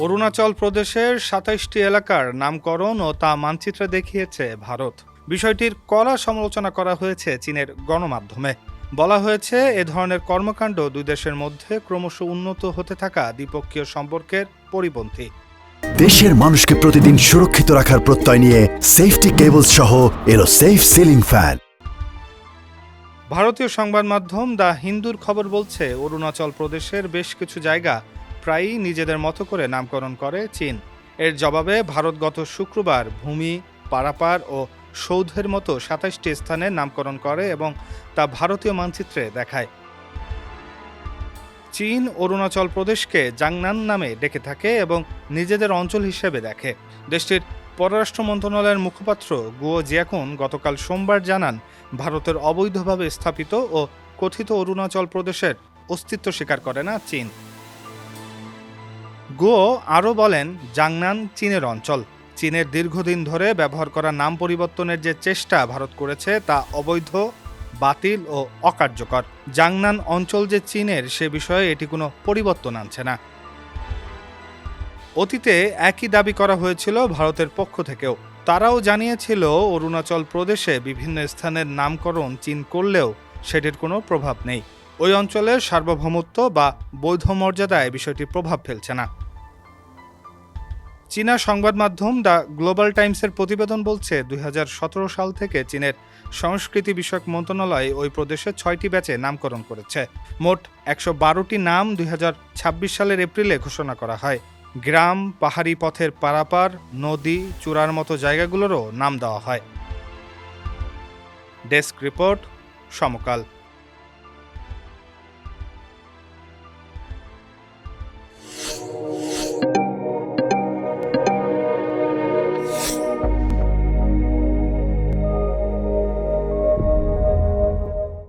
অরুণাচল প্রদেশের ২৭টি এলাকার নামকরণ ও তা মানচিত্রে দেখিয়েছে ভারত। বিষয়টির কড়া সমালোচনা করা হয়েছে চীনের গণমাধ্যমে। বলা হয়েছে, এ ধরনের কর্মকাণ্ড দুই দেশের মধ্যে ক্রমশ উন্নত হতে থাকা দ্বিপক্ষীয় সম্পর্কের পরিপন্থী। দেশের মানুষকে প্রতিদিন সুরক্ষিত রাখার প্রত্যয় নিয়ে সেফটি কেবলস সহ এলো সেফ সিলিং ফ্যান। ভারতীয় সংবাদ মাধ্যম দ্য হিন্দুর খবর বলছে, অরুণাচল প্রদেশের বেশ কিছু জায়গা প্রায়ই নিজেদের মতো করে নামকরণ করে চীন। এর জবাবে ভারত গত শুক্রবার ভূমি, পারাপার ও সৌধের মতো ২৭টি স্থানের নামকরণ করে এবং তা ভারতীয় মানচিত্রে দেখায়। চীন অরুণাচল প্রদেশকে জাংনান নামে ডেকে থাকে এবং নিজেদের অঞ্চল হিসেবে দেখে। দেশটির পররাষ্ট্র মন্ত্রণালয়ের মুখপাত্র গুয়ো জিয়াকুন গতকাল সোমবার জানান, ভারতের অবৈধভাবে স্থাপিত ও কথিত অরুণাচল প্রদেশের অস্তিত্ব স্বীকার করে না চীন। গুয়ো আরও বলেন, জাংনান চীনের অঞ্চল। চীনের দীর্ঘদিন ধরে ব্যবহার করা নাম পরিবর্তনের যে চেষ্টা ভারত করেছে তা অবৈধ, বাতিল ও অকার্যকর। জাংনান অঞ্চল যে চীনের সে বিষয়ে এটি কোনো পরিবর্তন আনছে না। অতীতে একই দাবি করা হয়েছিল ভারতের পক্ষ থেকেও। তারাও জানিয়েছিল, অরুণাচল প্রদেশে বিভিন্ন স্থানের নামকরণ চীন করলেও সেটির কোনো প্রভাব নেই। ওই অঞ্চলের সার্বভৌমত্ব বা বৈধ মর্যাদায় বিষয়টি প্রভাব ফেলছে না। চীনা সংবাদ মাধ্যম দ্য গ্লোবাল টাইমসের প্রতিবেদন বলছে, ২০১৭ সাল থেকে চীনের সংস্কৃতি বিষয়ক মন্ত্রণালয় ওই প্রদেশে ৬টি ব্যাচে নামকরণ করেছে। মোট ১১২টি নাম ২০২৬ সালের এপ্রিলে ঘোষণা করা হয়। গ্রাম, পাহাড়ি পথের পারাপার, নদী, চূড়ার মতো জায়গাগুলোরও নাম দেওয়া হয়। ডেস্ক রিপোর্ট, সমকাল।